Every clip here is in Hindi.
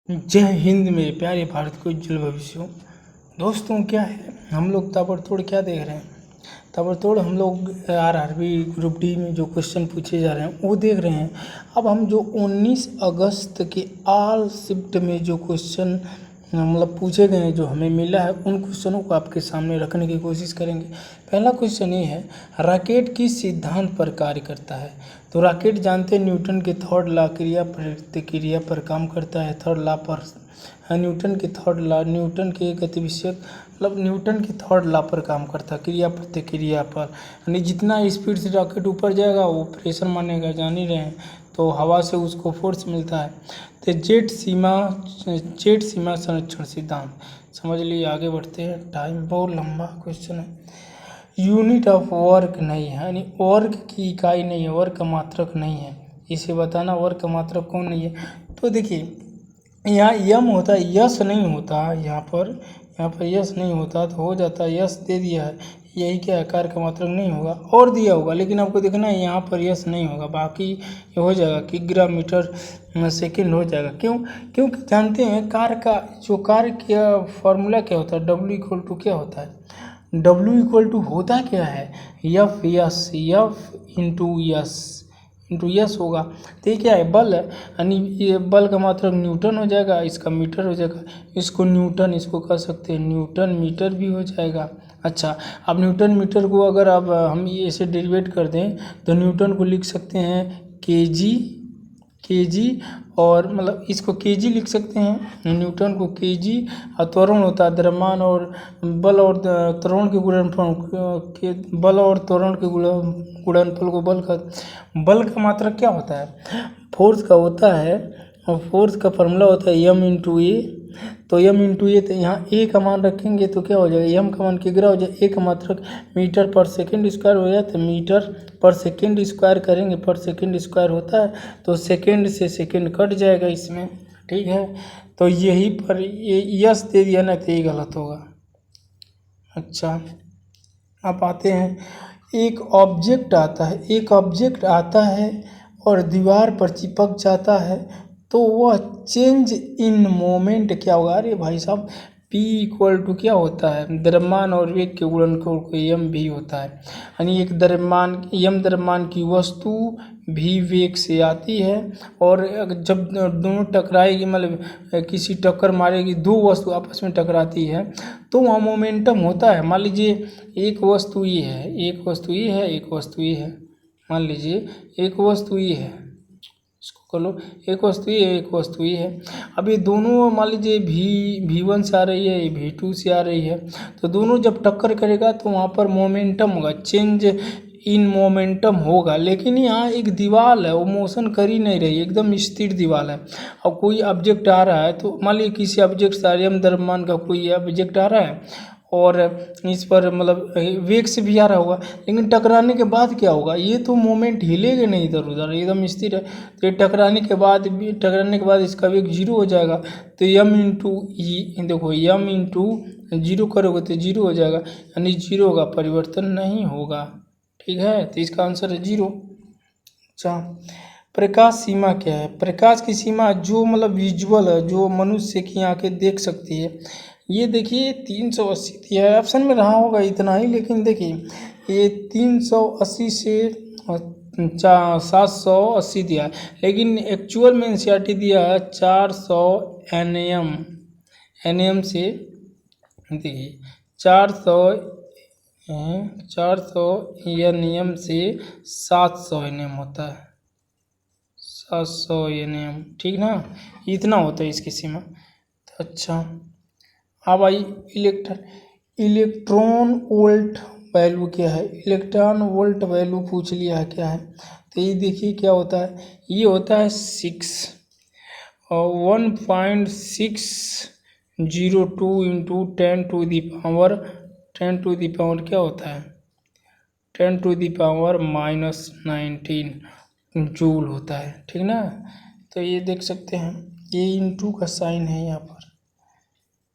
जय हिंद मेरे प्यारे भारत को उज्जवल भविष्य हो। दोस्तों क्या है, हम लोग ताबड़तोड़ क्या देख रहे हैं, ताबड़तोड़ हम लोग आरआरबी ग्रुप डी में जो क्वेश्चन पूछे जा रहे हैं वो देख रहे हैं। अब हम जो 19 अगस्त के ऑल शिफ्ट में जो क्वेश्चन मतलब पूछे गए हैं, जो हमें मिला है, उन क्वेश्चनों को आपके सामने रखने की कोशिश करेंगे। पहला क्वेश्चन ये है, रॉकेट किस सिद्धांत पर कार्य करता है। तो रॉकेट जानते हैं न्यूटन के थर्ड लॉ क्रिया प्रतिक्रिया पर काम करता है। थर्ड लॉ पर न्यूटन के थर्ड लॉ, न्यूटन के गतिविषयक मतलब न्यूटन के थर्ड लॉ पर काम करता है, क्रिया प्रतिक्रिया पर। यानी जितना स्पीड से रॉकेट ऊपर जाएगा वो प्रेशर मानेगा, जान ही रहे हैं, तो हवा से उसको फोर्स मिलता है। तो जेट सीमा संरक्षण सिद्धांत समझ लिए। आगे बढ़ते हैं, टाइम बहुत लंबा क्वेश्चन है। यूनिट ऑफ वर्क नहीं है, यानी वर्क की इकाई नहीं है, वर्क का मात्रक नहीं है, इसे बताना वर्क का मात्रक कौन नहीं है। तो देखिए यहाँ यम होता है, यस नहीं होता, यहाँ पर यस नहीं होता तो हो जाता है यस दे दिया है, यही क्या आकार का मात्रक नहीं होगा और दिया होगा, लेकिन आपको देखना है यहाँ पर यस नहीं होगा, बाकी ये हो जाएगा किग्रा मीटर सेकेंड हो जाएगा। क्यों? क्योंकि जानते हैं कार का फॉर्मूला क्या होता है, W इक्वल टू क्या होता है, W इक्वल टू होता क्या है, एफ इंटू यस होगा। तो ये क्या है, बल है, यानी ये बल का मात्रक न्यूटन हो जाएगा, इसका मीटर हो जाएगा, इसको न्यूटन इसको कह सकते हैं न्यूटन मीटर भी हो जाएगा। अच्छा, अब न्यूटन मीटर को अगर अब हम ये ऐसे डेरिवेट कर दें तो न्यूटन को लिख सकते हैं केजी और मतलब इसको केजी लिख सकते हैं, न्यूटन को केजी, और त्वरण होता है द्रव्यमान और बल और त्वरण के गुणनफल बल और त्वरण के गुणनफल को बल का मात्रक क्या होता है, फोर्स का होता है, और फोर्स का फॉर्मूला होता है एम इंटू ए। तो एम इंटू ए, तो यहाँ ए का मान रखेंगे तो क्या हो जाएगा, एम का मान किग्रा हो जाए, ए का मात्रक मीटर पर सेकंड स्क्वायर हो जाए, तो मीटर पर सेकंड स्क्वायर करेंगे, पर सेकंड स्क्वायर होता है तो सेकंड से सेकंड कट जाएगा इसमें, ठीक है। तो यही पर ये यस दे दिया ना, तो ये गलत होगा। अच्छा, आप आते हैं, एक ऑब्जेक्ट आता है और दीवार पर चिपक जाता है तो वह चेंज इन मोमेंट क्या होगा। अरे भाई साहब, P इक्वल टू क्या होता है, द्रव्यमान और वेग के गुणनफल को एम भी होता है, यानी एक द्रव्यमान की वस्तु भी वेग से आती है, और जब दोनों टकराएगी मतलब किसी टक्कर मारेगी, दो वस्तु आपस में टकराती है तो वहाँ मोमेंटम होता है। मान लीजिए एक वस्तु ये है, एक वस्तु ये है, एक वस्तु ये है, मान लीजिए एक वस्तु ये है, इसको कर लो, एक वस्तु ये है, एक वस्तु ये है। अब ये दोनों मान लीजिए V1 से आ रही है, ये V2 से आ रही है, तो दोनों जब टक्कर करेगा तो वहाँ पर मोमेंटम होगा, चेंज इन मोमेंटम होगा। लेकिन यहाँ एक दीवार है, वो मोशन कर ही नहीं रही, एकदम स्थिर दीवार है। और कोई ऑब्जेक्ट आ रहा है, तो मान लीजिए किसी ऑब्जेक्ट से एम द्रव्यमान का कोई ऑब्जेक्ट आ रहा है और इस पर मतलब वेग से भी आ रहा होगा, लेकिन टकराने के बाद क्या होगा, ये तो मोमेंट हिलेगा नहीं इधर उधर, एकदम स्थिर है। तो ये टकराने के बाद इसका वेग जीरो हो जाएगा, तो एम इंटू ई, देखो एम इंटू जीरो करोगे तो जीरो हो जाएगा, यानी जीरो का परिवर्तन नहीं होगा, ठीक है। तो इसका आंसर है जीरो। अच्छा, प्रकाश सीमा क्या है, प्रकाश की सीमा जो मतलब विजुअल है, जो मनुष्य की आंखें देख सकती है, ये देखिए 380 दिया है, ऑप्शन में रहा होगा इतना ही, लेकिन देखिए ये 380 से 780 दिया है, लेकिन एक्चुअल में एनसीईआरटी दिया है 400 एनएम से, देखिए 400 एनएम से 700 एनएम होता है, 700 एनएम, ठीक ना, इतना होता है इसकी सीमा। तो अच्छा, अब आई इलेक्ट्रॉन वोल्ट वैल्यू क्या है, इलेक्ट्रॉन वोल्ट वैल्यू पूछ लिया है क्या है। तो ये देखिए क्या होता है, ये होता है 1.602 इंटू 10 टू दी पावर क्या होता है, 10 टू दी पावर -19 जूल होता है, ठीक ना। तो ये देख सकते हैं, ये इंटू का साइन है यहाँ पर,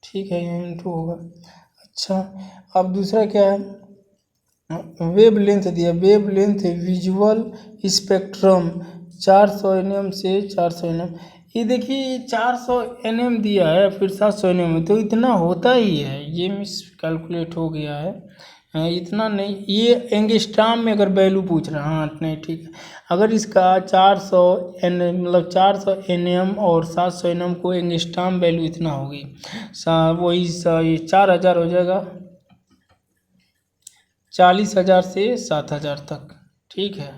ठीक है, ये इंटू होगा। अच्छा, अब दूसरा क्या है, वेव लेंथ दिया, wave length visual spectrum 400 nm से 400 nm, ये देखिए 400 NM दिया है, फिर 700 NM, तो इतना होता ही है, ये मिस कैलकुलेट हो गया है। इतना नहीं, ये एंगस्ट्राम में अगर वैल्यू पूछ रहा है, हाँ नहीं ठीक है। अगर इसका 400 NM मतलब 400 NM और 700 NM को एंगस्ट्राम वैल्यू इतना होगी, वही ये 4000 हो जाएगा, 40,000 से 7,000 तक, ठीक है।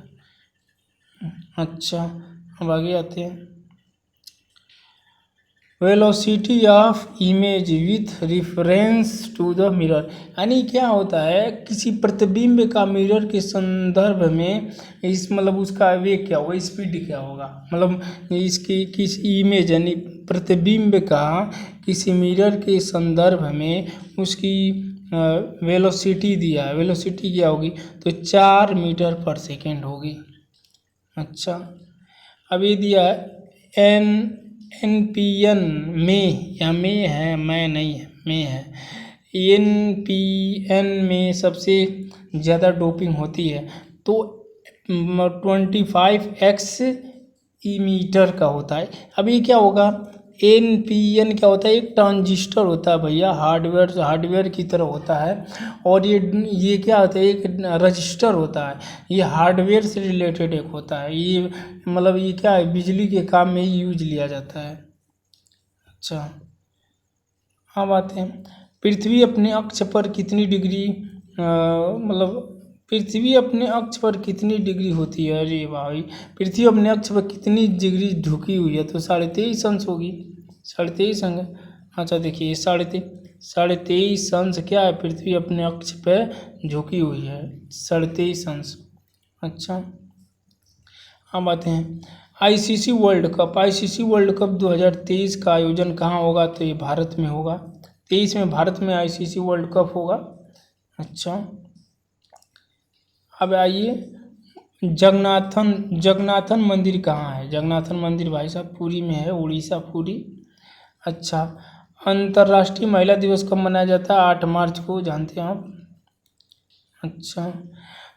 अच्छा, अब आगे आते हैं। Velocity of image with reference to the mirror, यानी क्या होता है, किसी प्रतिबिंब का मिरर के संदर्भ में इस मतलब उसका वेग क्या होगा, स्पीड क्या होगा, मतलब इसकी किस इमेज यानी प्रतिबिंब का किसी मिरर के संदर्भ में उसकी वेलोसिटी दिया है, वेलोसिटी क्या होगी, तो 4 मीटर पर सेकेंड होगी। अच्छा, अब ये दिया है NPN में, या में है, मैं नहीं है, में है, NPN में सबसे ज़्यादा डोपिंग होती है, तो 25x मीटर का होता है। अब ये क्या होगा, NPN क्या होता है, एक ट्रांजिस्टर होता है भैया, हार्डवेयर की तरह होता है, और ये क्या होता है, एक रजिस्टर होता है, ये हार्डवेयर से रिलेटेड एक होता है, ये मतलब ये क्या है, बिजली के काम में ही यूज लिया जाता है। अच्छा, अब आते हैं, पृथ्वी अपने अक्ष पर कितनी डिग्री मतलब पृथ्वी अपने अक्ष पर कितनी डिग्री होती है, अरे भाई, पृथ्वी अपने अक्ष पर कितनी डिग्री झुकी हुई है, तो 23.5 अंश होगी, 23.5 अंश। अच्छा देखिए, 23.5 अंश क्या है, पृथ्वी अपने अक्ष पर झुकी हुई है, 23.5 अंश। अच्छा, अब आते हैं ICC वर्ल्ड कप 2023 का आयोजन कहाँ होगा, तो ये भारत में होगा, 23 में भारत में ICC वर्ल्ड कप होगा। अच्छा, अब आइए, जगन्नाथन मंदिर कहाँ है, जगन्नाथन मंदिर भाई साहब पुरी में है, उड़ीसा, पुरी। अच्छा, अंतर्राष्ट्रीय महिला दिवस कब मनाया जाता है, 8 मार्च को, जानते हैं आप। अच्छा,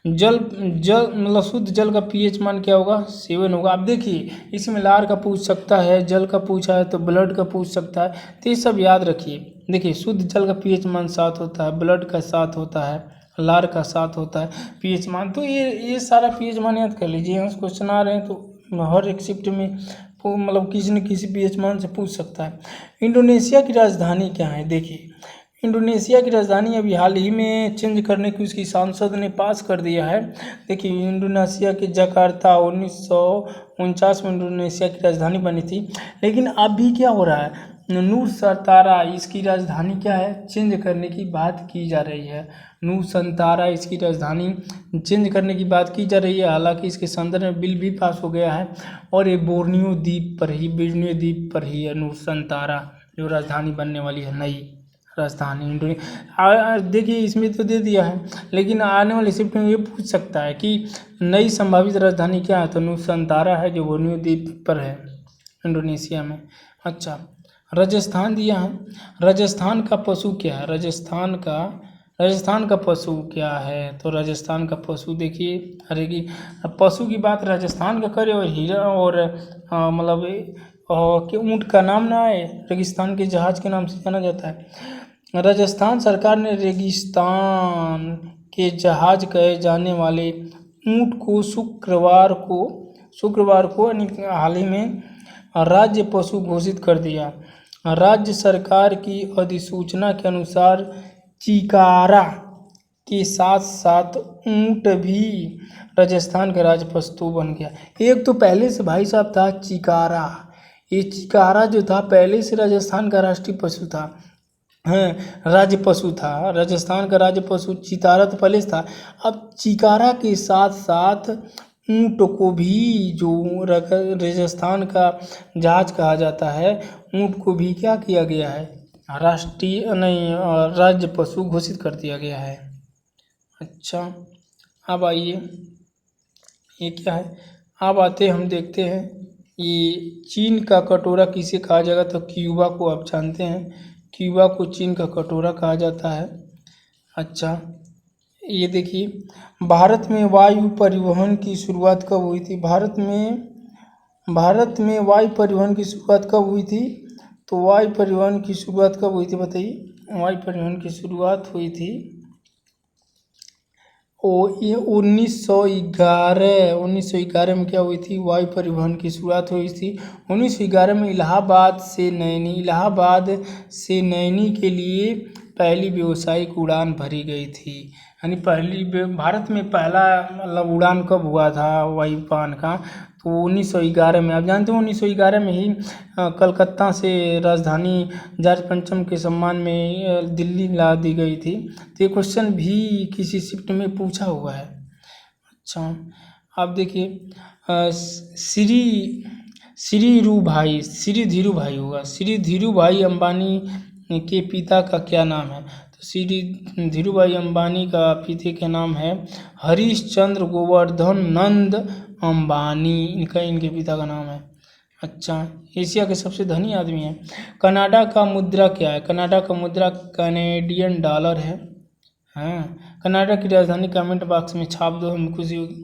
जल मतलब शुद्ध जल का pH मान क्या होगा, 7 होगा। अब देखिए, इसमें लार का पूछ सकता है, जल का पूछा है तो ब्लड का पूछ सकता है, तो ये सब याद रखिए। देखिए, शुद्ध जल का pH मान 7 होता है, ब्लड का 7 होता है, लार का 7 होता है pH मान, तो ये सारा pH मान याद कर लीजिए। यहाँ से क्वेश्चन आ रहे हैं तो हर एक शिफ्ट में मतलब किसी न किसी pH मान से पूछ सकता है। इंडोनेशिया की राजधानी क्या है, देखिए इंडोनेशिया की राजधानी अभी हाल ही में चेंज करने की उसकी सांसद ने पास कर दिया है। देखिए, इंडोनेशिया के जकार्ता 1949 में इंडोनेशिया की राजधानी बनी थी, लेकिन अभी क्या हो रहा है, नूरसंतारा इसकी राजधानी क्या है, चेंज करने की बात की जा रही है। नूरसंतारा इसकी राजधानी चेंज करने की बात की जा रही है, हालांकि इसके संदर्भ में बिल भी पास हो गया है, और ये बोर्नियो द्वीप पर ही है नूरसंतारा जो राजधानी बनने वाली है, नई राजधानी देखिए इसमें तो दे दिया है, लेकिन आने वाले शिफ्ट में ये पूछ सकता है कि नई संभावित राजधानी क्या है, तो नूरसंतारा है जो बोर्नियो द्वीप पर है, इंडोनेशिया में। अच्छा, राजस्थान दिया है, राजस्थान का पशु क्या है, राजस्थान का पशु क्या है, तो राजस्थान का पशु देखिए, अरे की पशु की बात राजस्थान का करे और हीरा और मतलब कि ऊँट का नाम ना आए, रेगिस्तान के जहाज के नाम से जाना जाता है। राजस्थान सरकार ने रेगिस्तान के जहाज कहे जाने वाले ऊँट को शुक्रवार को यानी हाल ही में राज्य पशु घोषित कर दिया। राज्य सरकार की अधिसूचना के अनुसार चिकारा के साथ साथ ऊँट भी राजस्थान का राज्य पशु बन गया। एक तो पहले से भाई साहब था चिकारा, ये चिकारा जो था पहले से राजस्थान का राष्ट्रीय पशु था, राज्य पशु था, राजस्थान का राज्य पशु चितारा तो पहले से था। अब चिकारा के साथ साथ ऊँट को भी, जो राजस्थान का जहाज कहा जाता है, ऊँट को भी क्या किया गया है, राज्य पशु घोषित कर दिया गया है। अच्छा, अब आइए, ये क्या है, अब आते हम देखते हैं, ये चीन का कटोरा किसे कहा जाएगा, तो क्यूबा को आप जानते हैं, क्यूबा को चीन का कटोरा कहा जाता है। अच्छा, ये देखिए, भारत में वायु परिवहन की शुरुआत कब हुई थी, भारत में भारत में वायु परिवहन की शुरुआत कब हुई थी? तो वायु परिवहन की शुरुआत कब हुई थी बताइए? वायु परिवहन की शुरुआत हुई थी ये 1911 में क्या हुई थी? वायु परिवहन की शुरुआत हुई थी 1911 में इलाहाबाद से नैनी के लिए पहली व्यावसायिक उड़ान भरी गई थी। यानी भारत में पहला मतलब उड़ान कब हुआ था वायुयान का? तो 1911 में। आप जानते हो 1911 में ही कलकत्ता से राजधानी जॉर्ज पंचम के सम्मान में दिल्ली ला दी गई थी। तो ये क्वेश्चन भी किसी शिफ्ट में पूछा हुआ है। अच्छा, आप देखिए श्री धीरू भाई होगा। श्री धीरू भाई अंबानी के पिता का क्या नाम है? तो श्री धीरू भाई अंबानी का पिता का नाम है हरीश चंद्र गोवर्धन नंद अंबानी, इनके पिता का नाम है। अच्छा, एशिया के सबसे धनी आदमी है। कनाडा का मुद्रा क्या है? कनाडा का मुद्रा कैनेडियन डॉलर है। हाँ, कनाडा की राजधानी कमेंट बॉक्स में छाप दो, हमें खुशी होगी।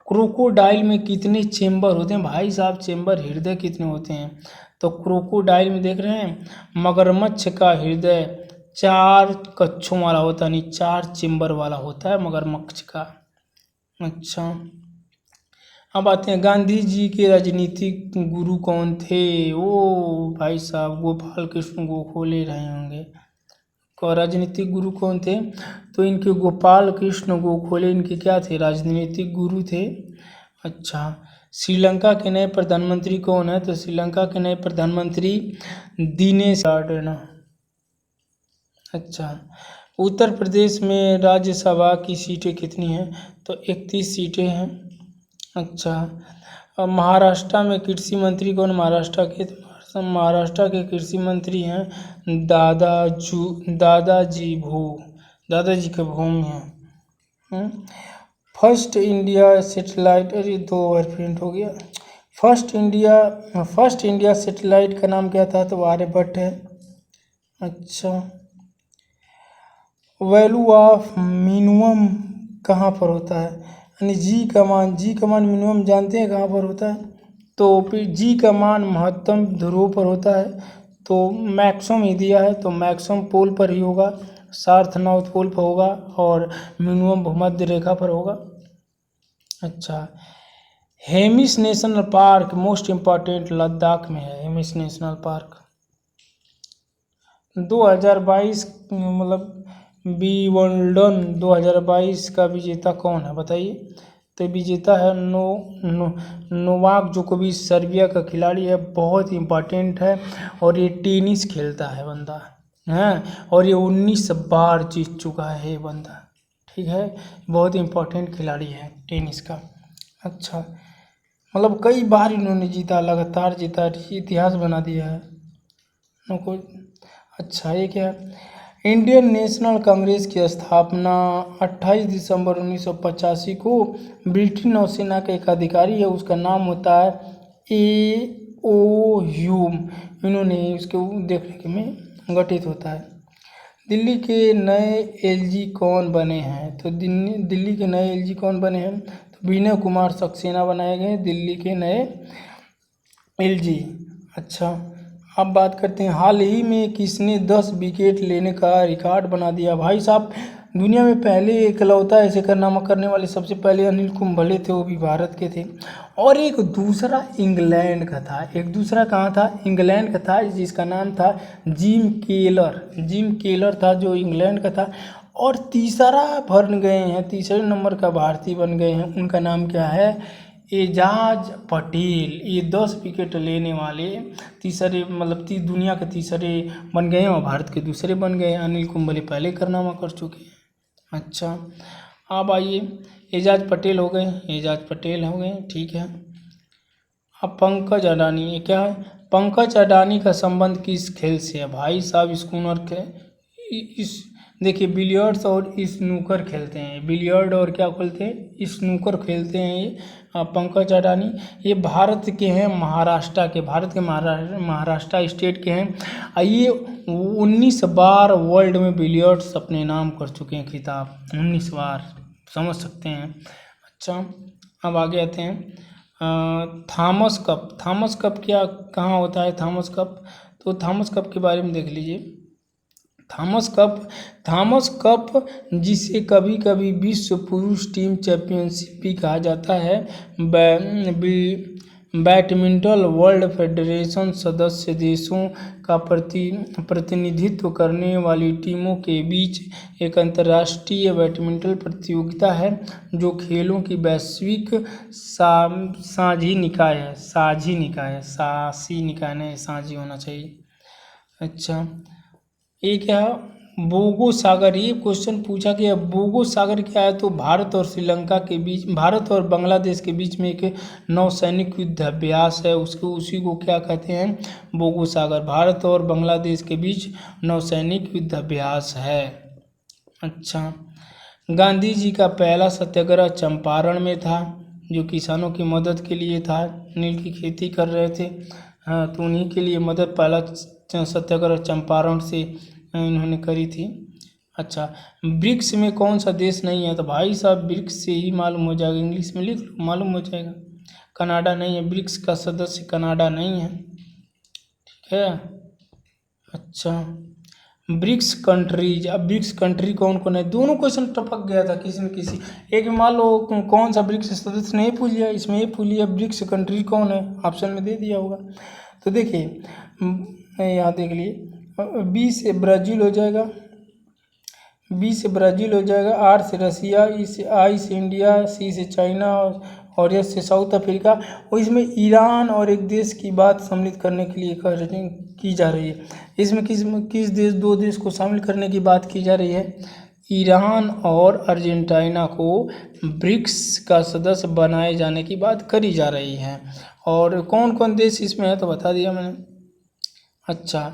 क्रोकोडाइल में कितने चेम्बर होते हैं? भाई साहब चेम्बर, हृदय कितने होते हैं? तो क्रोकोडाइल में देख रहे हैं मगरमच्छ का हृदय 4 कक्षों वाला होता है, यानी 4 चेम्बर वाला होता है मगरमच्छ का। अच्छा, अब आते हैं गांधी जी के राजनीतिक गुरु कौन थे? ओ भाई साहब गोपाल कृष्ण गोखले रहे होंगे। राजनीतिक गुरु कौन थे? तो इनके गोपाल कृष्ण गोखले इनके क्या थे? राजनीतिक गुरु थे। अच्छा, श्रीलंका के नए प्रधानमंत्री कौन है? तो श्रीलंका के नए प्रधानमंत्री दिनेश कार्डन। अच्छा, उत्तर प्रदेश में राज्यसभा की सीटें कितनी हैं? तो 31 सीटें हैं। अच्छा, अब महाराष्ट्र में कृषि मंत्री कौन? महाराष्ट्र के कृषि मंत्री हैं दादाजी के भूमि हैं। फर्स्ट इंडिया सैटेलाइट, अरे 2 बार प्रिंट हो गया। फर्स्ट इंडिया सैटेलाइट का नाम क्या था? तो आर्यभट्ट है। अच्छा, वैल्यू ऑफ मिनिमम कहाँ पर होता है? यानी जी का मान मिनिमम जानते हैं कहाँ पर होता है? तो फिर जी का मान महत्तम ध्रुव पर होता है। तो मैक्सिमम ही दिया है, तो मैक्सिमम पोल पर ही होगा, सार्थ नॉर्थ पोल पर होगा और मिनिमम भूमध्य रेखा पर होगा। अच्छा, Hemis national park most important Ladakh में है। हेमिस नेशनल पार्क 2022 मतलब विंबलडन 2022 का विजेता कौन है बताइए? तो विजेता है नोवाक जोकोविच, सर्बिया का खिलाड़ी है, बहुत इम्पोर्टेंट है और ये टेनिस खेलता है बंदा है और ये 19 बार जीत चुका है ये बंदा। ठीक है, बहुत इम्पोर्टेंट खिलाड़ी है टेनिस का। अच्छा, मतलब कई बार इन्होंने जीता, लगातार जीता, इतिहास बना दिया है उनको। अच्छा, ये क्या है? इंडियन नेशनल कांग्रेस की स्थापना 28 दिसंबर 1985 को ब्रिटिश नौसेना का एक अधिकारी है, उसका नाम होता है A.O. ह्यूम, इन्होंने उसके देखने में गठित होता है। दिल्ली के नए एलजी कौन बने हैं? तो दिल्ली के नए एलजी कौन बने हैं? तो विनय कुमार सक्सेना बनाए गए दिल्ली के नए एलजी। अच्छा, अब बात करते हैं हाल ही में किसने 10 विकेट लेने का रिकॉर्ड बना दिया? भाई साहब दुनिया में पहले इकलौता ऐसे कारनामा करने वाले सबसे पहले अनिल कुंबले थे, वो भी भारत के थे। और एक दूसरा इंग्लैंड का था, एक दूसरा कहाँ था? इंग्लैंड का था, जिसका नाम था जिम केलर था जो इंग्लैंड का था। और तीसरा बन गए हैं, तीसरे नंबर का भारतीय बन गए हैं, उनका नाम क्या है? एजाज पटेल। ये 10 विकेट लेने वाले तीसरे मतलब दुनिया के तीसरे बन गए हैं और भारत के दूसरे बन गए हैं। अनिल कुंबले पहले कारनामा कर चुके हैं। अच्छा, अब आइए एजाज पटेल हो गए, ठीक है। अब पंकज अडानी, ये क्या है? पंकज अडानी का संबंध किस खेल से है? भाई साहब स्कूनर के इस देखिए बिलियर्ड्स और स्नूकर खेलते हैं, बिलियर्ड और क्या खेलते हैं? स्नूकर खेलते हैं ये पंकज अडानी। ये भारत के हैं, महाराष्ट्र स्टेट के हैं। ये 19 बार वर्ल्ड में बिलियर्ड्स अपने नाम कर चुके हैं, खिताब 19 बार, समझ सकते हैं। अच्छा, अब आगे आते हैं थॉमस कप क्या कहाँ होता है थॉमस कप? तो थॉमस कप के बारे में देख लीजिए। थॉमस कप जिसे कभी कभी विश्व पुरुष टीम चैंपियनशिप भी कहा जाता है, बैडमिंटन वर्ल्ड फेडरेशन सदस्य देशों का प्रतिनिधित्व करने वाली टीमों के बीच एक अंतर्राष्ट्रीय बैडमिंटन प्रतियोगिता है जो खेलों की वैश्विक साझी निकाय है। साझी निकाय नहीं, साझी होना चाहिए। अच्छा, ये क्या है? बोगो सागर, ये क्वेश्चन पूछा गया। बोगो सागर क्या है? तो भारत और श्रीलंका के बीच, भारत और बांग्लादेश के बीच में एक नौसैनिक युद्ध अभ्यास है, उसी को क्या कहते हैं? बोगो सागर। भारत और बांग्लादेश के बीच नौसैनिक युद्ध अभ्यास है। अच्छा, गांधी जी का पहला सत्याग्रह चंपारण में था, जो किसानों की मदद के लिए था, नील की खेती कर रहे थे। हाँ, तो उन्हीं के लिए मदद, पहला सत्याग्रह चंपारण से इन्होंने करी थी। अच्छा, ब्रिक्स में कौन सा देश नहीं है? तो भाई साहब ब्रिक्स से ही मालूम हो जाएगा, इंग्लिश में लिख लो, मालूम हो जाएगा। कनाडा नहीं है, ब्रिक्स का सदस्य कनाडा नहीं है। ठीक है। अच्छा, ब्रिक्स कंट्रीज, अब ब्रिक्स कंट्री कौन कौन है? दोनों क्वेश्चन टपक गया था किसी न किसी एक में। मान लो कौन सा ब्रिक्स सदस्य नहीं पूछ लिया, इसमें ये पूछ लिया ब्रिक्स कंट्री कौन है, ऑप्शन में दे दिया होगा। तो देखिए यहाँ देख लिए, बी से ब्राज़ील हो जाएगा, बी से ब्राज़ील हो जाएगा, आर से रसिया, ई से आई से इंडिया, सी से चाइना और एस से साउथ अफ्रीका। और इसमें ईरान और एक देश की बात सम्मिलित करने के लिए की जा रही है। इसमें किस देश, दो देश को शामिल करने की बात की जा रही है। ईरान और अर्जेंटीना को ब्रिक्स का सदस्य बनाए जाने की बात करी जा रही है। और कौन कौन देश इसमें है तो बता दिया मैंने। अच्छा,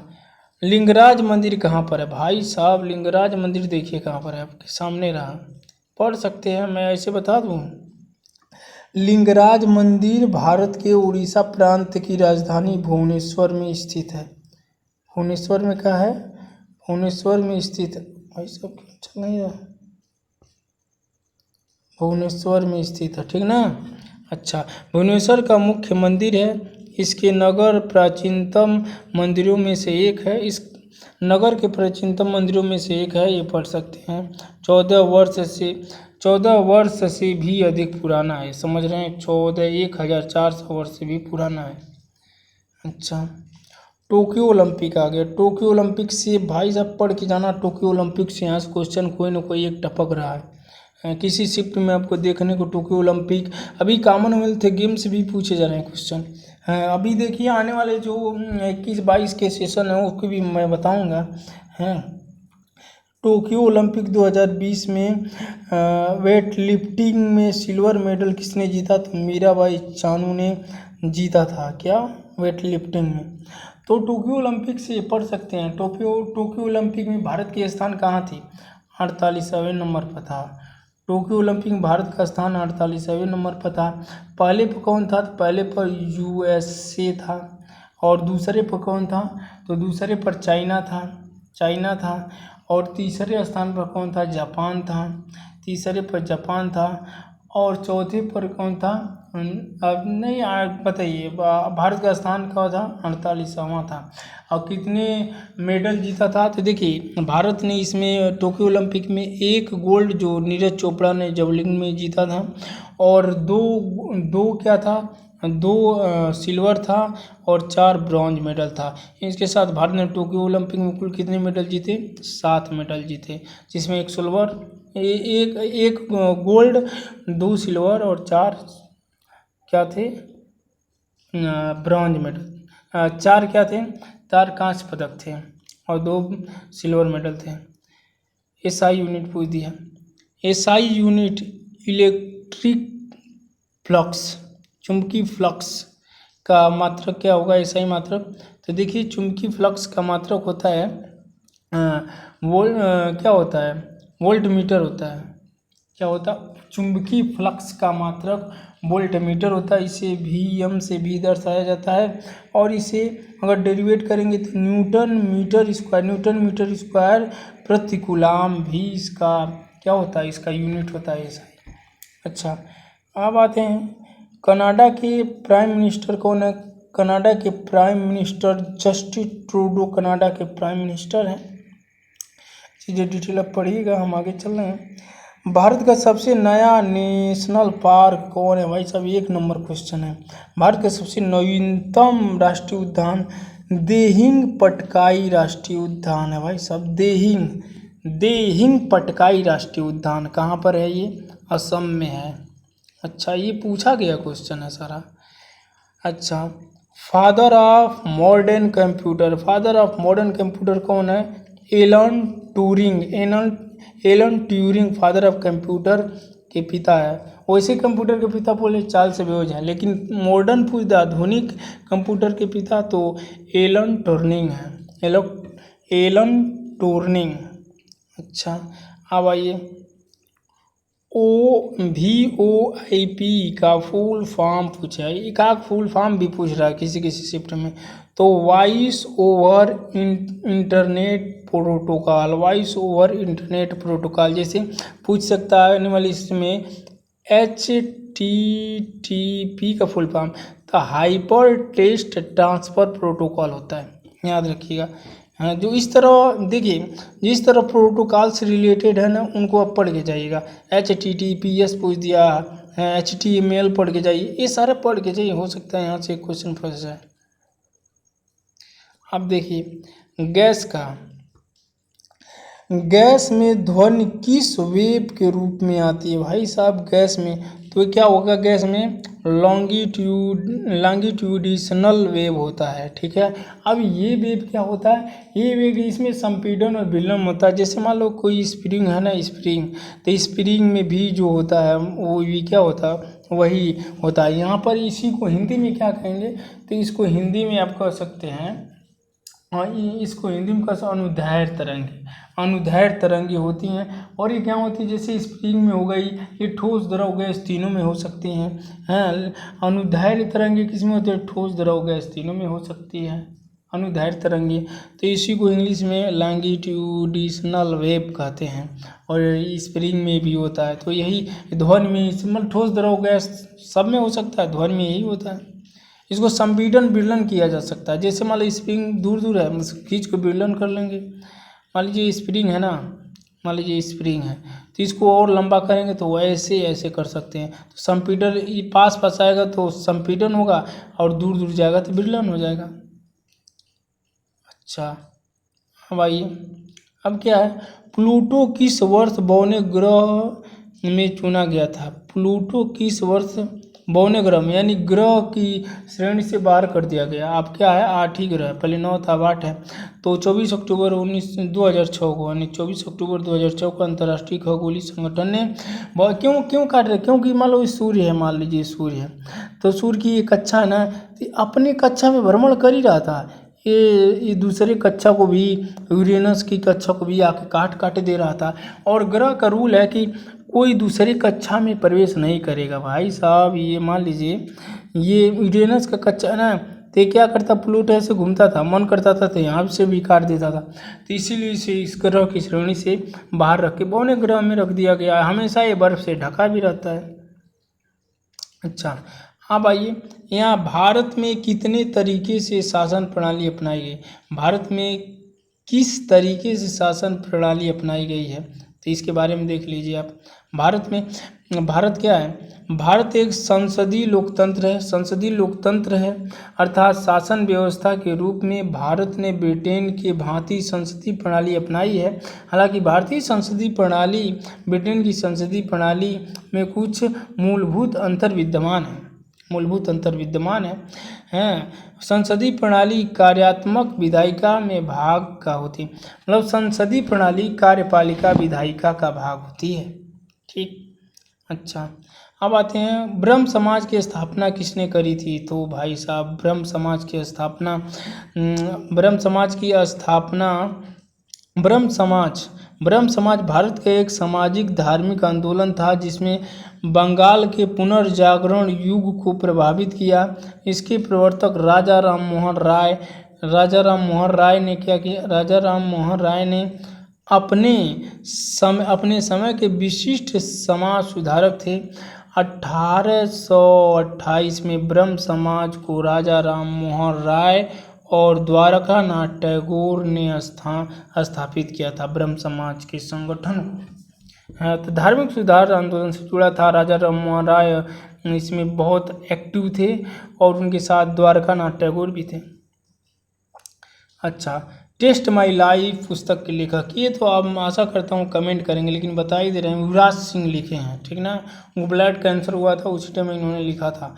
लिंगराज मंदिर कहाँ पर है? भाई साहब लिंगराज मंदिर देखिए कहाँ पर है, आपके सामने रहा, पढ़ सकते हैं, मैं ऐसे बता दूँ। लिंगराज मंदिर भारत के उड़ीसा प्रांत की राजधानी भुवनेश्वर में स्थित है। भुवनेश्वर में क्या है? भुवनेश्वर में स्थित है। भाई साहब चल नहीं रहा, भुवनेश्वर में स्थित है, ठीक ना। अच्छा, भुवनेश्वर का मुख्य मंदिर है, इसके नगर प्राचीनतम मंदिरों में से एक है, इस नगर के प्राचीनतम मंदिरों में से एक है, ये पढ़ सकते हैं। 14 वर्ष से भी अधिक पुराना है, समझ रहे हैं, 14,400 वर्ष से भी पुराना है। अच्छा, टोक्यो ओलंपिक आ गया। टोक्यो ओलंपिक से भाई साहब पढ़ के जाना, टोक्यो ओलंपिक से यहाँ से क्वेश्चन कोई ना कोई एक टपक रहा है किसी शिफ्ट में आपको देखने को। टोक्यो ओलंपिक, अभी कॉमनवेल्थ गेम्स भी पूछे जा रहे हैं क्वेश्चन। अभी देखिए आने वाले जो 21-22 के सेशन है उसको भी मैं बताऊंगा। हैं, टोक्यो ओलंपिक 2020 में वेट लिफ्टिंग में सिल्वर मेडल किसने जीता? तो मीराबाई चानू ने जीता था। क्या? वेट लिफ्टिंग में। तो टोक्यो ओलंपिक से पढ़ सकते हैं, टोक्यो ओलंपिक में भारत की स्थान कहाँ थी? 48वें नंबर पर था। टोक्यो ओलंपिक में भारत का स्थान 48वें नंबर पर था। पहले पर कौन था? तो पहले पर USA था। और दूसरे पर कौन था? तो दूसरे पर चाइना था। और तीसरे स्थान पर कौन था? जापान था। तीसरे पर जापान था। और चौथे पर कौन था? अब नहीं बताइए, भारत का स्थान क्या था? 48वां था। और कितने मेडल जीता था? तो देखिए भारत ने इसमें टोक्यो ओलंपिक में 1 गोल्ड जो नीरज चोपड़ा ने जवलिन में जीता था, और दो क्या था? 2 सिल्वर था और 4 ब्रॉन्ज मेडल था। इसके साथ भारत ने टोक्यो ओलंपिक में कुल कितने मेडल जीते? 7 मेडल जीते, जिसमें 1 सिल्वर, एक गोल्ड, 2 सिल्वर और 4 क्या थे? Bronze medal. 4 क्या थे? 4 कांस्य पदक थे और 2 सिल्वर मेडल थे। SI यूनिट पूछ दिया। SI यूनिट इलेक्ट्रिक फ्लक्स, चुंबकीय फ्लक्स का मात्रक क्या होगा? SI मात्रक। तो देखिए चुंबकीय फ्लक्स का मात्रक होता है क्या होता है? वोल्ट मीटर होता है। क्या होता? चुंबकीय फ्लक्स का मात्रक वोल्ट मीटर होता है। इसे VM से भी दर्शाया जाता है, और इसे अगर डेरिवेट करेंगे तो न्यूटन मीटर स्क्वायर प्रति कूलाम भी इसका क्या होता है? इसका यूनिट होता है SI। अच्छा, अब आते हैं कनाडा के प्राइम मिनिस्टर कौन है? कनाडा के prime minister Justin Trudeau Canada के प्राइम मिनिस्टर हैं। चीज़ें डिटेल अब पढ़िएगा, हम आगे चल रहे हैं। भारत का सबसे नया नेशनल पार्क कौन है? भाई साहब 1 नंबर क्वेश्चन है। भारत का सबसे नवीनतम राष्ट्रीय उद्यान देहिंग पटकाई राष्ट्रीय उद्यान है। भाई साहब देहिंग पटकाई राष्ट्रीय उद्यान कहाँ पर है? ये असम में है। अच्छा, ये पूछा गया क्वेश्चन है सारा। अच्छा, फादर ऑफ मॉडर्न कंप्यूटर कौन है? Alan Turing father of computer के पिता है। वैसे कंप्यूटर के पिता बोले चार्ल्स बेबेज है, लेकिन मॉडर्न पूछ आधुनिक कंप्यूटर के पिता तो एलन ट्यूरिंग है। Alan Turing. अच्छा, अब आइए, VOIP का फुल फॉर्म पूछा है। एक आध फुल फॉर्म भी पूछ रहा है किसी शिफ्ट में। तो वॉइस ओवर इंटरनेट प्रोटोकॉल जैसे पूछ सकता है। आने वाली इसमें HTTP का फुल फॉर्म तो हाइपर टेक्स्ट ट्रांसफ़र प्रोटोकॉल होता है, याद रखिएगा। हाँ, जो इस तरह देखिए, जिस तरह प्रोटोकॉल से रिलेटेड है ना, उनको आप पढ़ के जाइएगा। HTTPS पूछ दिया, HTML पढ़ के जाइए, ये सारे पढ़ के जाइए, हो सकता है यहाँ से क्वेश्चन फंस जाए। अब देखिए गैस में ध्वनि किस वेव के रूप में आती है? भाई साहब गैस में तो क्या होगा? गैस में लॉन्गिट्यूडिशनल वेव होता है, ठीक है। अब ये वेव क्या होता है? ये वेव इसमें संपीड़न और विलंब होता है। जैसे मान लो कोई स्प्रिंग है ना, तो स्प्रिंग में भी जो होता है वो भी क्या होता है? वही होता है। यहाँ पर इसी को हिंदी में क्या कहेंगे? तो इसको हिंदी में आप कह सकते हैं, इसको हिंदी में कह अनुदैर्ध्य तरंगे होती हैं। और ये क्या होती है? जैसे स्प्रिंग में हो गई, ये ठोस द्रव गैस तीनों में हो सकती हैं। अनुदैर्ध्य तरंगे किस में होती है? ठोस द्रव गैस तीनों में हो सकती है अनुदैर्ध्य तरंगे। तो इसी को इंग्लिश में लॉन्गिट्यूडिशनल वेव कहते हैं, और स्प्रिंग में भी होता है। तो यही ध्वनि में मतलब ठोस द्रव गैस सब में हो सकता है, ध्वनि में यही होता है। इसको संपीड़न विलयन किया जा सकता है। जैसे मान लो स्प्रिंग दूर है, खींच को विलयन कर लेंगे। मान लीजिए स्प्रिंग है ना, मान लीजिए स्प्रिंग है, तो इसको और लंबा करेंगे तो ऐसे कर सकते हैं। तो संपीड़न ये पास आएगा तो संपीड़न होगा, और दूर जाएगा तो विलयन हो जाएगा। अच्छा, अब आइए, अब क्या है? प्लूटो किस वर्ष बौने ग्रह में चुना गया था? प्लूटो किस वर्ष बौने ग्रह में, यानी ग्रह की श्रेणी से बाहर कर दिया गया। अब क्या है? 8 ही ग्रह, पहले 9 था, अब 8 है। तो 24 अक्टूबर 2006 को, यानी 24 अक्टूबर 2006 को अंतर्राष्ट्रीय खगोलीय संगठन ने क्यों काट रहे? क्योंकि मान लो सूर्य है, मान लीजिए सूर्य है, तो सूर्य की एक कक्षा है ना, अपनी कक्षा में भ्रमण कर ही रहा था। ये दूसरे कक्षा को भी, यूरेनस की कक्षा को भी आके काट दे रहा था। और ग्रह का रूल है कि कोई दूसरी कक्षा में प्रवेश नहीं करेगा। भाई साहब ये मान लीजिए, ये यूरेनस का कक्षा है ना, तो क्या करता? प्लूटो ऐसे घूमता था, मन करता था तो यहाँ से भी काट देता था। तो इसीलिए इसे इस ग्रह की श्रेणी से बाहर रख के बौने ग्रह में रख दिया गया। हमेशा ये बर्फ से ढका भी रहता है। अच्छा, अब आइए, यहाँ भारत में कितने तरीके से शासन प्रणाली अपनाई गई? भारत में किस तरीके से शासन प्रणाली अपनाई गई है, तो इसके बारे में देख लीजिए आप। भारत क्या है? भारत एक संसदीय लोकतंत्र है। अर्थात शासन व्यवस्था के रूप में भारत ने ब्रिटेन के भांति संसदीय प्रणाली अपनाई है। हालांकि भारतीय संसदीय प्रणाली ब्रिटेन की संसदीय प्रणाली में कुछ मूलभूत अंतर विद्यमान है। संसदीय प्रणाली कार्यात्मक विधायिका में भाग का होती है, मतलब संसदीय प्रणाली कार्यपालिका विधायिका का भाग होती है, ठीक। अच्छा, अब आते हैं, ब्रह्म समाज की स्थापना किसने करी थी? तो भाई साहब ब्रह्म समाज भारत का एक सामाजिक धार्मिक आंदोलन था जिसमें बंगाल के पुनर्जागरण युग को प्रभावित किया। इसके प्रवर्तक राजा राममोहन राय ने क्या किया? राजा राममोहन राय ने अपने समय के विशिष्ट समाज सुधारक थे। 1828 में ब्रह्म समाज को राजा राम मोहन राय और द्वारकानाथ टैगोर ने स्थापित किया था, ब्रह्म समाज के संगठन को। हाँ, तो धार्मिक सुधार आंदोलन से जुड़ा था। राजा राम मोहन राय इसमें बहुत एक्टिव थे और उनके साथ द्वारकानाथ टैगोर भी थे। अच्छा, टेस्ट माई लाइफ पुस्तक के लेखक, ये तो आप आशा करता हूँ कमेंट करेंगे, लेकिन बता ही दे रहे हैं, युवराज सिंह लिखे हैं, ठीक ना। वो ब्लड कैंसर हुआ था उसी टाइम इन्होंने लिखा था।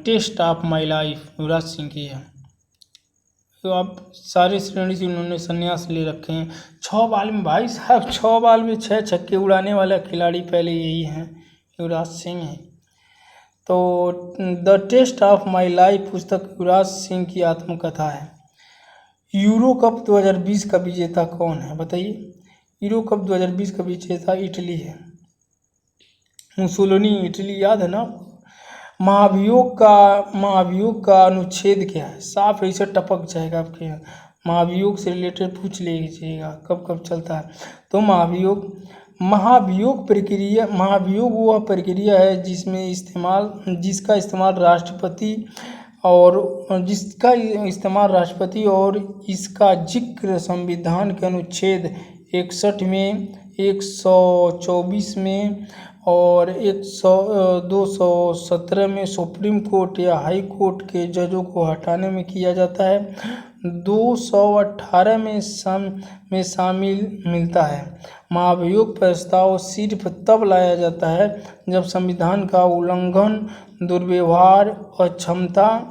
Test of my life Yuvraj Singh की है। तो आप सारे श्रेणी से उन्होंने संन्यास ले रखे हैं। 6 बॉल में भाई साहब, 6 बॉल में 6 छक्के उड़ाने वाला खिलाड़ी पहले यही हैं, युवराज सिंह हैं। तो the test of my life पुस्तक युवराज सिंह की आत्मकथा है। यूरो कप 2020 का विजेता कौन है बताइए। यूरो कप 2020 का विजेता इटली है, मुसोलिनी, इटली, याद है ना। महाभियोग का अनुच्छेद क्या है। साफ ऐसे टपक जाएगा आपके यहाँ, महाभियोग से रिलेटेड पूछ लीजिएगा कब कब चलता है। तो महाभियोग वह प्रक्रिया है जिसका इस्तेमाल राष्ट्रपति और इसका जिक्र संविधान के अनुच्छेद 61 में, 124 में और 217 में सुप्रीम कोर्ट या हाई कोर्ट के जजों को हटाने में किया जाता है। 218 में शामिल मिलता है। महाभियोग प्रस्ताव सिर्फ तब लाया जाता है जब संविधान का उल्लंघन, दुर्व्यवहार, अक्षमता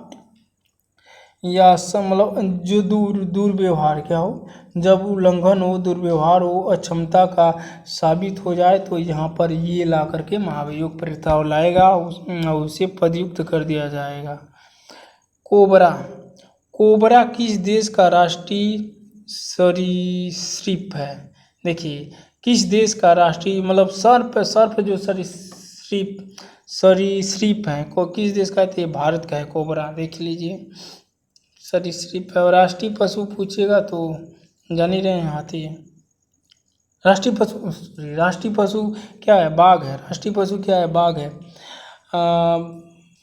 या मतलब जो दुर्व्यवहार क्या हो, जब उल्लंघन हो, दुर्व्यवहार हो, अक्षमता का साबित हो जाए तो यहाँ पर ये ला करके महाभियोग प्रस्ताव लाएगा, उसे पदयुक्त कर दिया जाएगा। कोबरा किस देश का राष्ट्रीय सरीसृप है। देखिए, किस देश का राष्ट्रीय मतलब सर्प जो सरीसृप है को किस देश का है, तो ये भारत का है कोबरा, देख लीजिए सरीसृप है। और राष्ट्रीय पशु पूछेगा तो जान ही रहे हैं, हाथी है। राष्ट्रीय पशु क्या है, बाघ है। राष्ट्रीय पशु क्या है, बाघ है।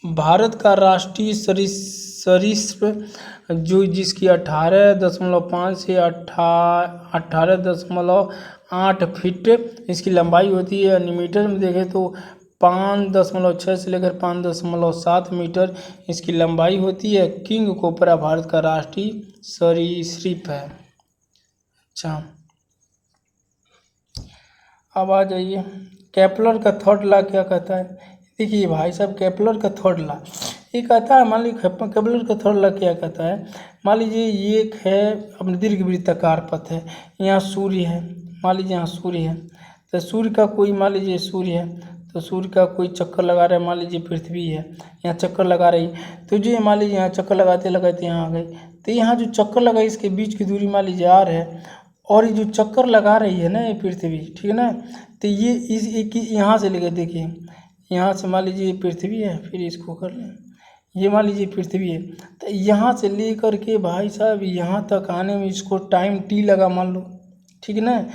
भारत का राष्ट्रीय सरीसृप जो जिसकी 18.5 से 18.8 फीट इसकी लंबाई होती है। मीटर में देखें तो 5.6 से लेकर 5.7 मीटर इसकी लंबाई होती है। किंग कोबरा भारत का राष्ट्रीय सरीसृप है। अच्छा, अब आ जाइए, केपलर का थर्ड लॉ क्या कहता है। देखिए भाई साहब, केपलर का थर्ड लॉ ये कहता है, मान लीजिए केपलर का थर्ड लॉ क्या कहता है। मान लीजिए ये एक है अपने दीर्घवृत्ताकार पथ है, यहाँ सूर्य है, मान लीजिए यहाँ सूर्य है, तो सूर्य का कोई मान लीजिए सूर्य है, तो सूर्य का कोई चक्कर लगा रहा है, मान लीजिए पृथ्वी है यहाँ चक्कर लगा रही है, तो जो मान लीजिए यहाँ चक्कर लगाते लगाते यहाँ आ गई, तो यहाँ जो चक्कर लगाई इसके बीच की दूरी मान लीजिए r है, और ये जो चक्कर लगा रही है ना ये पृथ्वी, ठीक है ना, तो ये इस एक यहाँ से लेकर देखिए, यहाँ से मान लीजिए पृथ्वी है, फिर इसको कर लें, ये मान लीजिए पृथ्वी है, तो यहाँ से लेकर के भाई साहब यहाँ तक आने में इसको टाइम t लगा मान लो, ठीक है ना,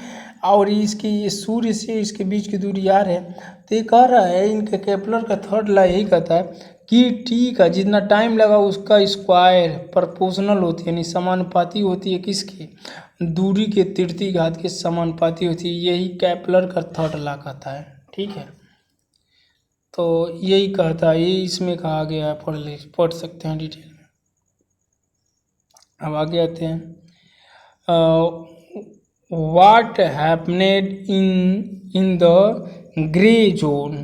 और इसकी ये सूर्य से इसके बीच की दूरी r है। तो ये कह रहा है, इनके केपलर का थर्ड लॉ यही कहता है कि t का जितना टाइम लगा उसका स्क्वायर प्रोपोर्शनल होती है, यानी समानुपाती होती है किसकी, दूरी के तृतीय घात के समानुपाती होती है। यही केपलर का थर्ड लॉ कहता है, ठीक है। तो यही कहता है, ये इसमें कहा गया है, पढ़ सकते हैं डिटेल में। अब आगे आते हैं, what happened in the grey zone.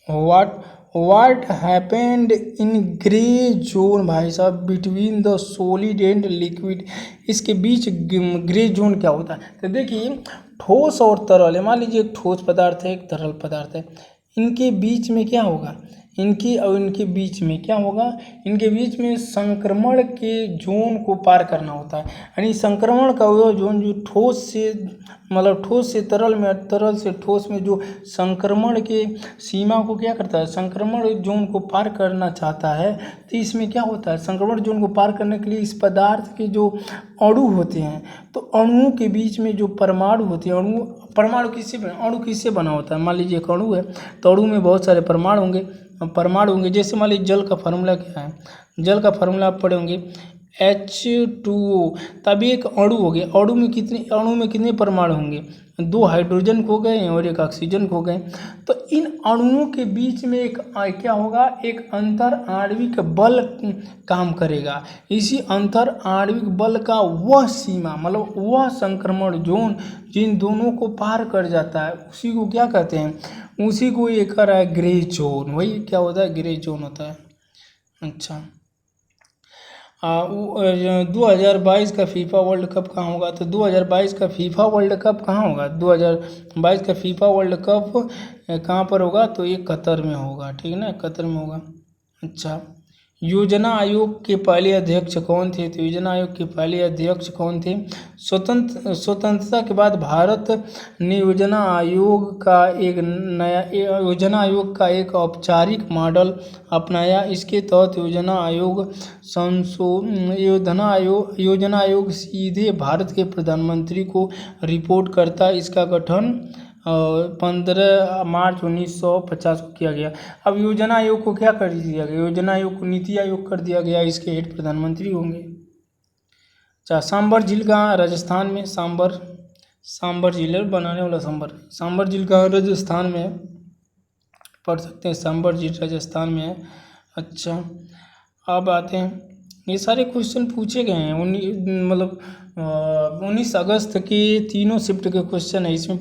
What happened in grey zone भाई साहब between the solid and liquid, इसके बीच ग्रे जोन क्या होता है। तो देखिए, ठोस और तरल है, मान लीजिए एक ठोस पदार्थ है एक तरल पदार्थ है, इनके बीच में क्या होगा, इनकी और इनके बीच में क्या होगा, इनके बीच में संक्रमण के जोन को पार करना होता है। यानी संक्रमण का वो जोन जो ठोस से मतलब ठोस से तरल में, तरल से ठोस में जो संक्रमण के सीमा को क्या करता है, संक्रमण जोन को पार करना चाहता है। तो इसमें क्या होता है, संक्रमण जोन को पार करने के लिए इस पदार्थ के जो अणु होते हैं, तो अणुओं के बीच में जो परमाणु होते हैं, परमाणु किससे बना होता है। मान लीजिए एक अणु है, तो अणु में बहुत सारे परमाणु होंगे। जैसे मान लीजिए जल का फार्मूला क्या है, जल का फार्मूला आप पढ़े होंगे H2O। तभी एक अणु हो गया। अणु में कितने परमाणु होंगे, 2 हाइड्रोजन खो गए और 1 ऑक्सीजन खो गए। तो इन अणुओं के बीच में एक क्या होगा, एक अंतर आणविक बल काम करेगा। इसी अंतर आणविक बल का वह सीमा मतलब वह संक्रमण जोन जिन दोनों को पार कर जाता है, उसी को क्या कहते हैं, उसी को ये कर रहा है ग्रे जोन। वही क्या होता है, ग्रे जोन होता है। अच्छा, 2022 का फीफा वर्ल्ड कप कहाँ होगा, तो 2022 का फीफा वर्ल्ड कप कहाँ होगा, 2022 का फीफा वर्ल्ड कप कहाँ पर होगा, तो ये कतर में होगा। ठीक है ना, कतर में होगा। अच्छा, योजना आयोग के पहले अध्यक्ष कौन थे, तो योजना आयोग के पहले अध्यक्ष कौन थे। स्वतंत्रता के बाद भारत ने योजना आयोग का एक औपचारिक मॉडल अपनाया। इसके तहत योजना आयोग सीधे भारत के प्रधानमंत्री को रिपोर्ट करता है। इसका गठन 15 मार्च 1950 को किया गया। अब योजना आयोग को क्या कर दिया गया, योजना आयोग को नीति आयोग कर दिया गया। इसके हेड प्रधानमंत्री होंगे। अच्छा, सांबर झील कहाँ, राजस्थान में। सांबर झील बनाने वाला सांबर झील कहाँ, राजस्थान में पढ़ सकते हैं। सांबर झील राजस्थान में है। अच्छा, अब आते हैं, ये सारे क्वेश्चन पूछे गए हैं 19 अगस्त के तीनों शिफ्ट के क्वेश्चन है, इसमें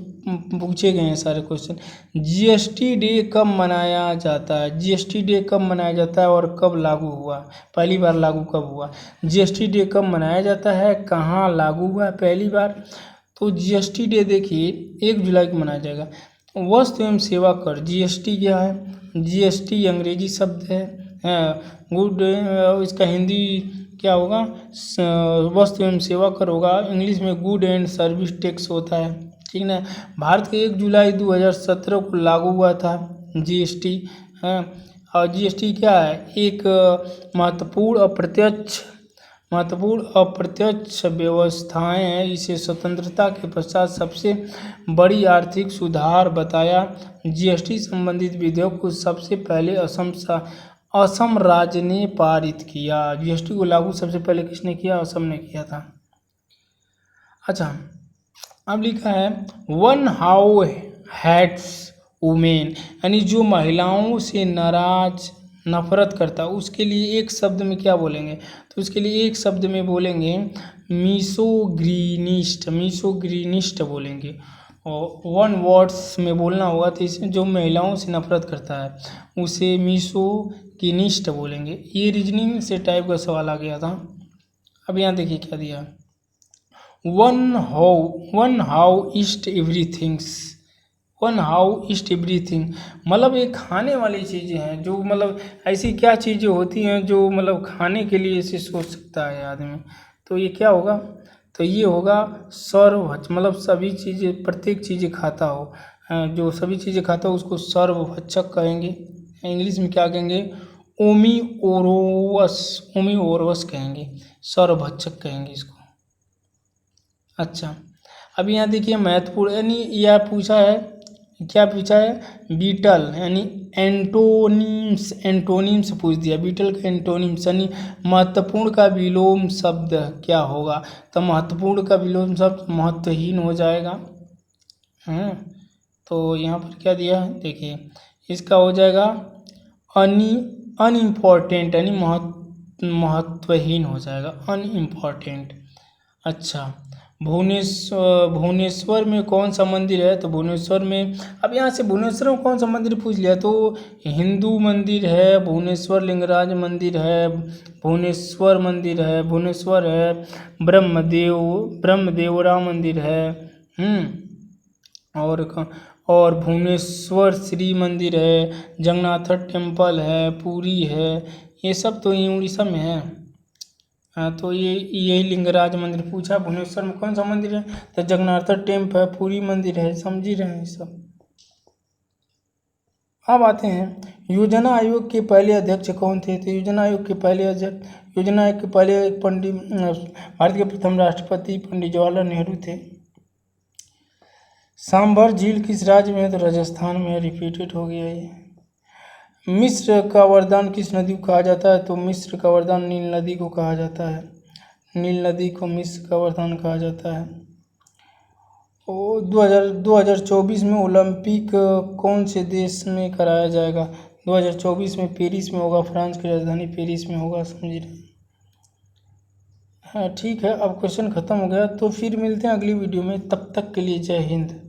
पूछे गए हैं सारे क्वेश्चन। जीएसटी डे कब मनाया जाता है, जीएसटी डे कब मनाया जाता है और कब लागू हुआ, पहली बार लागू कब हुआ। जीएसटी डे कब मनाया जाता है, कहाँ लागू हुआ पहली बार, तो जीएसटी डे देखिए 1 जुलाई को मनाया जाएगा। वस्तु एवं सेवा कर, जीएसटी क्या है, जीएसटी अंग्रेजी शब्द है, गुड, इसका हिंदी क्या होगा, वस्तु एवं सेवा कर होगा। इंग्लिश में गुड एंड सर्विस टैक्स होता है। ठीक है, भारत के 1 जुलाई 2017 को लागू हुआ था जीएसटी। और जीएसटी क्या है, एक महत्वपूर्ण अप्रत्यक्ष व्यवस्थाएं हैं। इसे स्वतंत्रता के पश्चात सबसे बड़ी आर्थिक सुधार बताया। जीएसटी संबंधित विधेयक को सबसे पहले असम राज्य ने पारित किया। जीएसटी को लागू सबसे पहले किसने किया, असम ने किया था। अच्छा, अब लिखा है 1 हाउ हेट्स वुमेन, यानी जो महिलाओं से नफरत करता, उसके लिए एक शब्द में क्या बोलेंगे, तो उसके लिए एक शब्द में बोलेंगे मिसोग्रीनिस्ट बोलेंगे। और 1 वर्ड्स में बोलना होगा, तो इसमें जो महिलाओं से नफरत करता है उसे मिसोगिनिस्ट बोलेंगे। ये रीजनिंग से टाइप का सवाल आ गया था। अब यहाँ देखिए क्या दिया, वन हाउ ईस्ट एवरीथिंग, मतलब ये खाने वाली चीज़ें हैं, जो मतलब ऐसी क्या चीज़ें होती हैं जो मतलब खाने के लिए इसे सोच सकता है आदमी, तो ये क्या होगा, तो ये होगा सर्वभक्ष, मतलब सभी चीज़ें, प्रत्येक चीज़ें खाता हो, जो सभी चीज़ें खाता हो उसको सर्वभक्षक कहेंगे। इंग्लिश में क्या कहेंगे, ओमिओरवस कहेंगे, सर्वभक्षक कहेंगे इसको। अच्छा, अब यहाँ देखिए महत्वपूर्ण, यानी यह पूछा है, क्या पूछा है, बीटल यानी एंटोनिम्स पूछ दिया। बीटल का एंटोनिम्स यानी महत्वपूर्ण का विलोम शब्द क्या होगा, तो महत्वपूर्ण का विलोम शब्द महत्वहीन हो जाएगा। तो यहाँ पर क्या दिया है देखिए, इसका हो जाएगा अनइम्पॉर्टेंट, यानी महत्वहीन हो जाएगा, अनइम्पॉर्टेंट। अच्छा, भुवनेश्वर में कौन सा मंदिर है, तो भुवनेश्वर में, अब यहाँ से भुवनेश्वर में कौन सा मंदिर पूछ लिया, तो हिंदू मंदिर है, भुवनेश्वर लिंगराज मंदिर है, भुवनेश्वर है, ब्रह्मदेवरा मंदिर है, और और भुवनेश्वर श्री मंदिर है, जगन्नाथ टेम्पल है, पुरी है, ये सब तो ये उड़ीसा में है। हाँ, तो ये यही लिंगराज मंदिर पूछा। भुवनेश्वर में कौन सा मंदिर है, तो जगन्नाथ टेम्पल है, पुरी मंदिर है, समझ ही रहे हैं ये सब। अब आते हैं योजना आयोग के पहले अध्यक्ष कौन थे। तो योजना आयोग के पहले पंडित भारत के प्रथम राष्ट्रपति पंडित जवाहरलाल नेहरू थे। सांभर झील किस राज्य में है, तो राजस्थान में। रिपीटेड हो गया ये। मिस्र का वरदान किस नदी को कहा जाता है, तो मिस्र का वरदान नील नदी को कहा जाता है। नील नदी को मिस्र का वरदान कहा जाता है। और 2024 में ओलंपिक कौन से देश में कराया जाएगा। 2024 में पेरिस में होगा, फ्रांस की राजधानी पेरिस में होगा, समझ रहे। हाँ ठीक है, अब क्वेश्चन ख़त्म हो गया, तो फिर मिलते हैं अगली वीडियो में। तब तक के लिए जय हिंद।